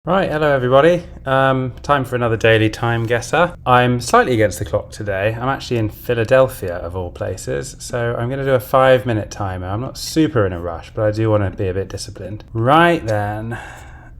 Right, hello everybody. Time for another daily time guesser. I'm slightly against the clock today. I'm actually in Philadelphia of all places, so I'm going to do a 5-minute timer. I'm not super in a rush, but I do want to be a bit disciplined. Right then.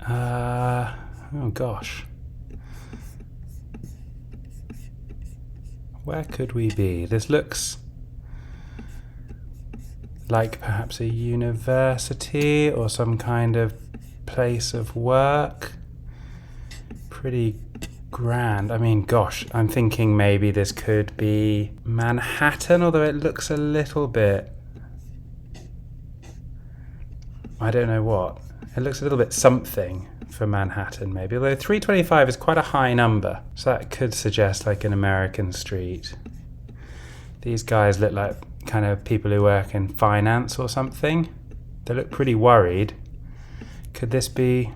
Oh gosh. Where could we be? This looks like perhaps a university or some kind of place of work. Pretty grand. I mean, gosh, I'm thinking maybe this could be Manhattan, although it looks a little bit, I don't know what. It looks a little bit something for Manhattan, maybe. Although 325 is quite a high number, so that could suggest like an American street. These guys look like kind of people who work in finance or something. They look pretty worried. Could this be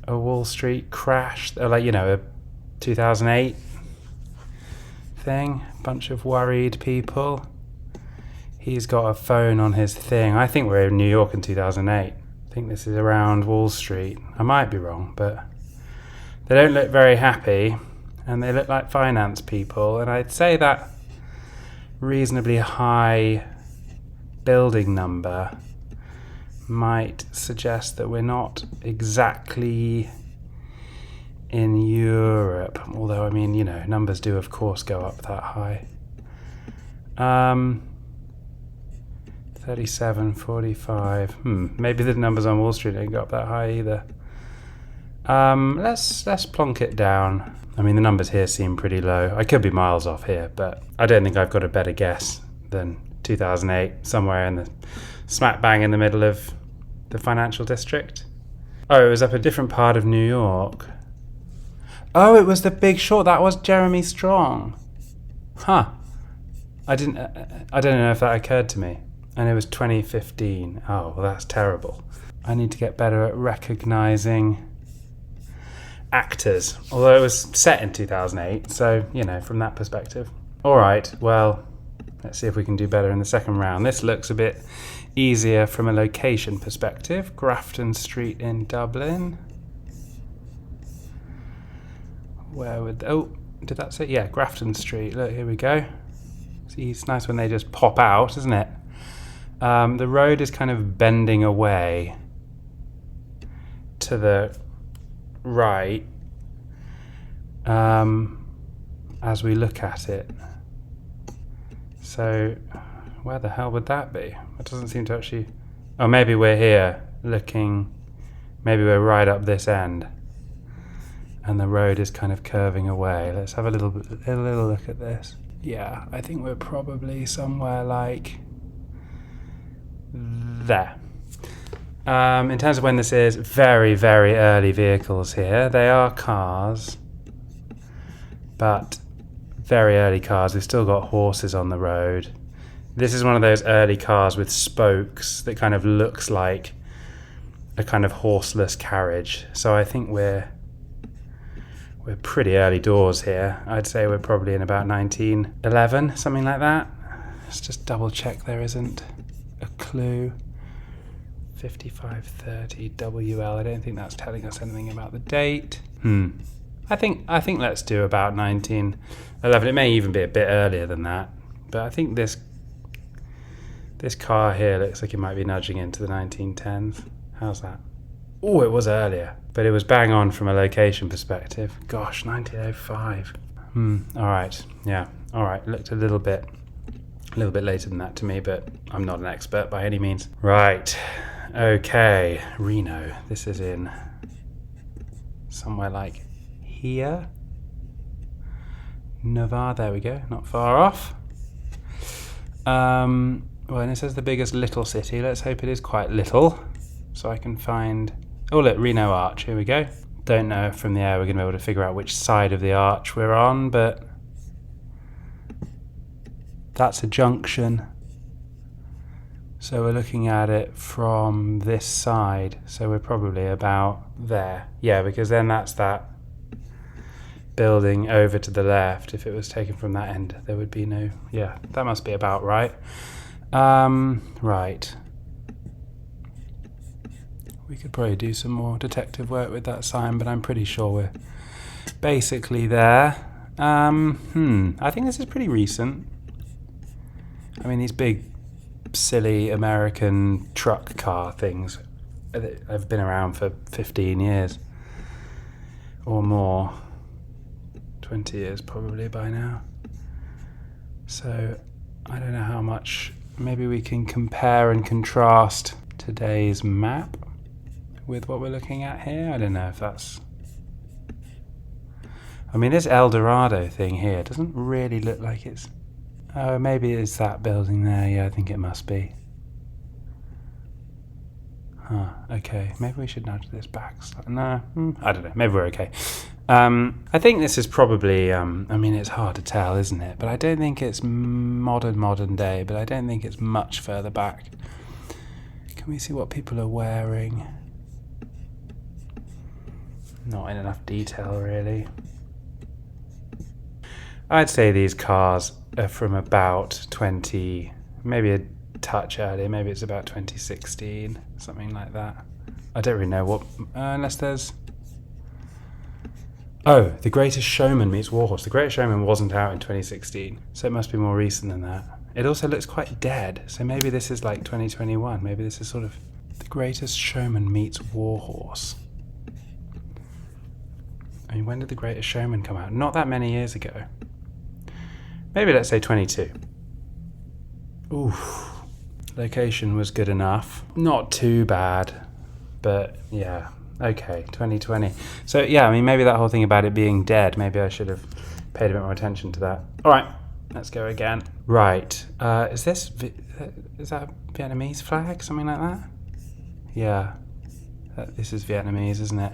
a Wall Street crash, or like, a 2008 thing? Bunch of worried people. He's got a phone on his thing. I think we're in New York in 2008. I think this is around Wall Street. I might be wrong, but they don't look very happy, and they look like finance people, and I'd say that reasonably high building number might suggest that we're not exactly in Europe, although I mean, numbers do of course go up that high. 37, 45. Maybe the numbers on Wall Street don't go up that high either. Let's plonk it down. I mean, the numbers here seem pretty low. I could be miles off here, but I don't think I've got a better guess than 2008, somewhere in the smack bang in the middle of the financial district. Oh, it was up a different part of New York. Oh, it was The Big Short. That was Jeremy Strong. Huh. I don't know if that occurred to me. And it was 2015. Oh, well, that's terrible. I need to get better at recognizing actors. Although it was set in 2008, so, from that perspective. All right, well, let's see if we can do better in the second round. This looks a bit easier from a location perspective. Grafton Street in Dublin. Did that say? Yeah, Grafton Street. Look, here we go. See, it's nice when they just pop out, isn't it? The road is kind of bending away to the right as we look at it. So where the hell would that be? It doesn't seem to actually... Oh, maybe we're here looking... Maybe we're right up this end. And the road is kind of curving away. Let's have a little look at this. Yeah, I think we're probably somewhere like... there. In terms of when this is, very, very early vehicles here. They are cars. But very early cars. We've still got horses on the road. This is one of those early cars with spokes that kind of looks like a kind of horseless carriage. So I think we're pretty early doors here. I'd say we're probably in about 1911, something like that. Let's just double check there isn't a clue. 5530 WL. I don't think that's telling us anything about the date. I think let's do about 1911. It may even be a bit earlier than that, but I think this car here looks like it might be nudging into the 1910s. How's that? Oh, it was earlier, but it was bang on from a location perspective. Gosh, 1905. All right, yeah, all right. Looked a little bit later than that to me, but I'm not an expert by any means. Right, okay, Reno. This is in somewhere like here. Nevada, there we go, not far off. Well, and it says the biggest little city. Let's hope it is quite little, so I can find... Oh, look, Reno Arch, here we go. Don't know if from the air we're going to be able to figure out which side of the arch we're on, but that's a junction. So we're looking at it from this side, so we're probably about there. Yeah, because then that's that building over to the left. If it was taken from that end, there would be no... Yeah, that must be about right. Right. We could probably do some more detective work with that sign, but I'm pretty sure we're basically there. I think this is pretty recent. I mean, these big, silly American truck car things have been around for 15 years or more. 20 years probably by now. So I don't know how much. Maybe we can compare and contrast today's map with what we're looking at here. I don't know if that's... I mean, this El Dorado thing here doesn't really look like it's... Oh, maybe it's that building there. Yeah, I think it must be. Huh, okay. Maybe we should nudge this back. No, I don't know. Maybe we're okay. I think this is probably... I mean, it's hard to tell, isn't it? But I don't think it's modern day, but I don't think it's much further back. Can we see what people are wearing? Not in enough detail, really. I'd say these cars are from about 20, maybe a touch earlier, maybe it's about 2016, something like that. I don't really know what, unless there's... Oh, The Greatest Showman meets Warhorse. The Greatest Showman wasn't out in 2016, so it must be more recent than that. It also looks quite dead, so maybe this is like 2021. Maybe this is sort of The Greatest Showman meets Warhorse. I mean, when did The Greatest Showman come out? Not that many years ago. Maybe let's say 22. Oof. Location was good enough. Not too bad, but yeah. Okay, 2020. So yeah, I mean, maybe that whole thing about it being dead, maybe I should have paid a bit more attention to that. All right, let's go again. Right, is that a Vietnamese flag? Something like that? Yeah, this is Vietnamese, isn't it?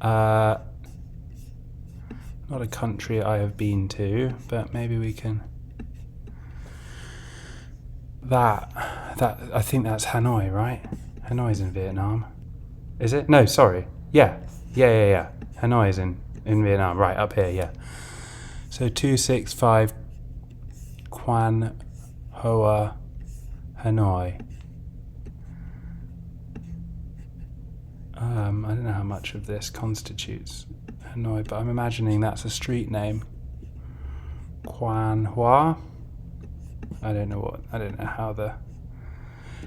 Not a country I have been to, but maybe we can... I think that's Hanoi, right? Hanoi's in Vietnam. Is it? No, sorry. Yeah. Hanoi is in Vietnam. Right, up here, yeah. So 265 Quan Hoa Hanoi. I don't know how much of this constitutes Hanoi, but I'm imagining that's a street name. Quan Hoa. I don't know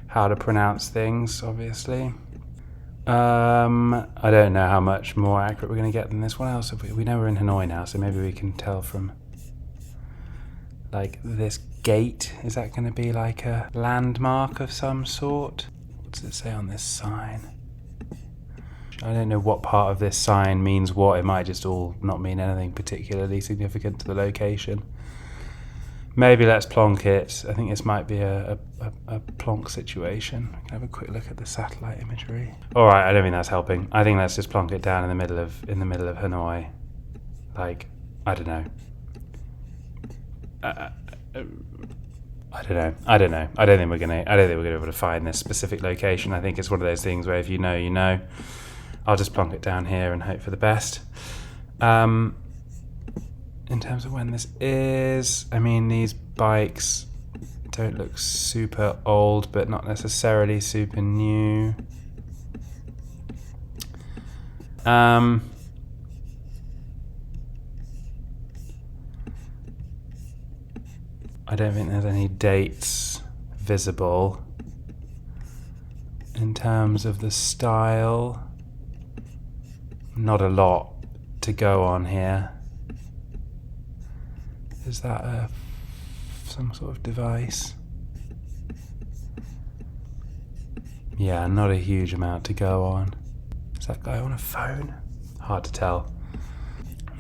how to pronounce things, obviously. I don't know how much more accurate we're going to get than this. What else have we know we're in Hanoi now, so maybe we can tell from like this gate. Is that going to be like a landmark of some sort? What does it say on this sign? I don't know what part of this sign means what. It might just all not mean anything particularly significant to the location. Maybe let's plonk it. I think this might be a plonk situation. We can have a quick look at the satellite imagery. All right, I don't think that's helping. I think let's just plonk it down in the middle of Hanoi. Like, I don't know. I don't know. I don't think we're gonna be able to find this specific location. I think it's one of those things where if you know, you know. I'll just plonk it down here and hope for the best. In terms of when this is, I mean, these bikes don't look super old, but not necessarily super new. I don't think there's any dates visible. In terms of the style, not a lot to go on here. Is that some sort of device? Yeah, not a huge amount to go on. Is that guy on a phone? Hard to tell.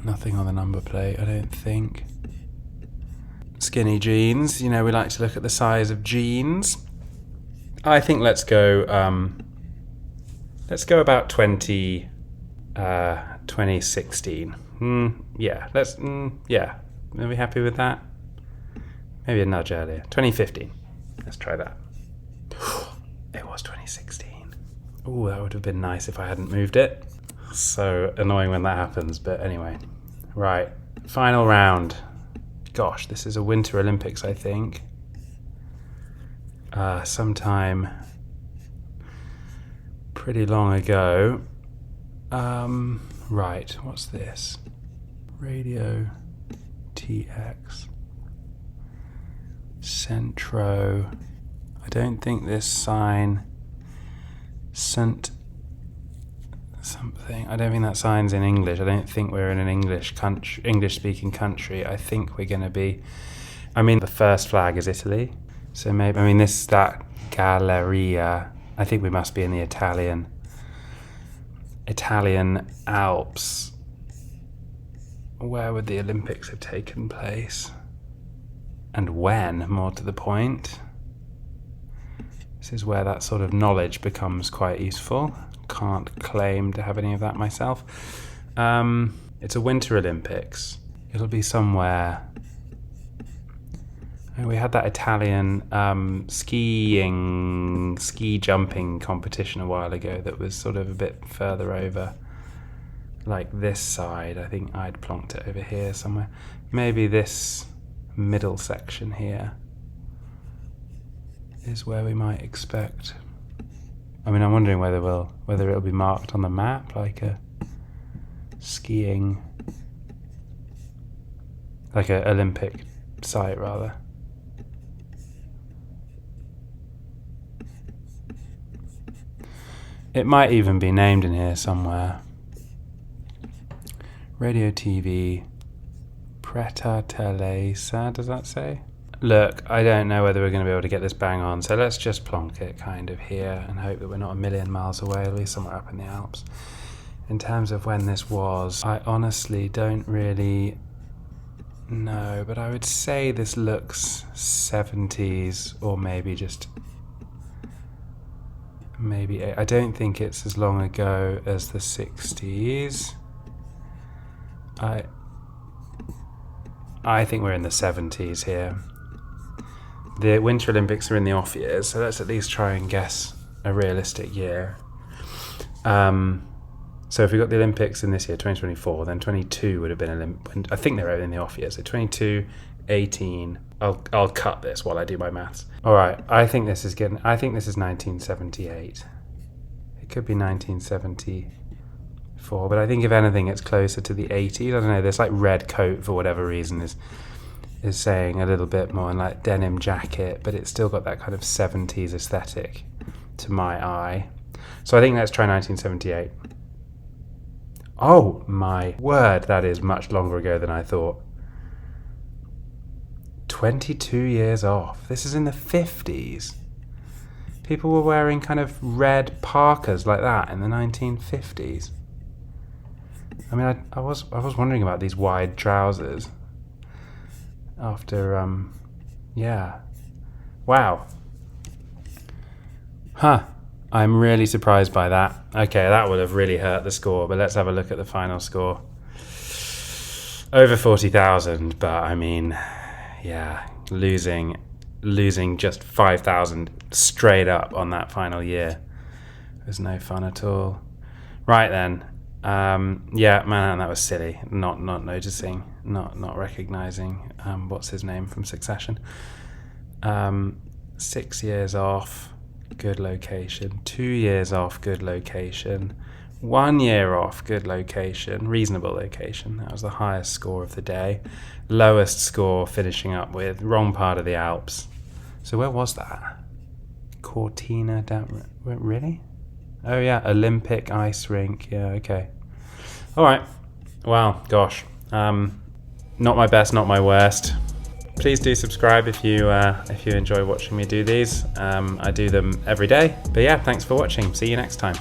Nothing on the number plate, I don't think. Skinny jeans, you know, we like to look at the size of jeans. I think let's go about 2016. Yeah. Are we happy with that? Maybe a nudge earlier. 2015. Let's try that. It was 2016. Oh, that would have been nice if I hadn't moved it. So annoying when that happens, but anyway. Right, final round. Gosh, this is a Winter Olympics, I think. pretty long ago. Right, what's this? Radio TX. Centro. I don't think this sign. Cent something. I don't think that sign's in English. I don't think we're in an English-speaking country. I think we're going to be. I mean, the first flag is Italy, so maybe. I mean, that Galleria. I think we must be in the Italian Alps. Where would the Olympics have taken place? And when, more to the point? This is where that sort of knowledge becomes quite useful. Can't claim to have any of that myself. It's a Winter Olympics. It'll be somewhere. We had that Italian ski jumping competition a while ago that was sort of a bit further over, like this side. I think I'd plonked it over here somewhere. Maybe this middle section here is where we might expect. I mean, I'm wondering whether it'll be marked on the map like a skiing, like an Olympic site rather. It might even be named in here somewhere. Radio TV Preta does that say? Look, I don't know whether we're going to be able to get this bang on, so let's just plonk it kind of here and hope that we're not a million miles away, at least somewhere up in the Alps. In terms of when this was, I honestly don't really know, but I would say this looks 70s or maybe just... I don't think it's as long ago as the 60s. I think we're in the 70s here. The Winter Olympics are in the off years, so let's at least try and guess a realistic year. So if we got the Olympics in this year, 2024, then 22 would have been I think they're in the off years. So 22, 18. I'll cut this while I do my maths. All right, I think this is 1978. It could be 1974, but I think if anything, it's closer to the 80s. I don't know. This like red coat for whatever reason is saying a little bit more, and like denim jacket, but it's still got that kind of 70s aesthetic to my eye. So I think let's try 1978. Oh my word, that is much longer ago than I thought. 22 years off. This is in the 50s. People were wearing kind of red parkas like that in the 1950s. I mean, I was wondering about these wide trousers after, yeah. Wow. Huh. I'm really surprised by that. Okay, that would have really hurt the score, but let's have a look at the final score. Over 40,000, but I mean, yeah, losing just 5,000 straight up on that final year was no fun at all. Right then, yeah, man, that was silly. Not noticing, not recognizing what's his name from Succession. 6 years off, good location. 2 years off, good location. 1 year off, good location, reasonable location. That was the highest score of the day. Lowest score finishing up with wrong part of the Alps. So where was that? Cortina, really? Oh yeah, Olympic ice rink. Yeah, okay. All right. Wow, gosh. Not my best, not my worst. Please do subscribe if you enjoy watching me do these. I do them every day. But yeah, thanks for watching. See you next time.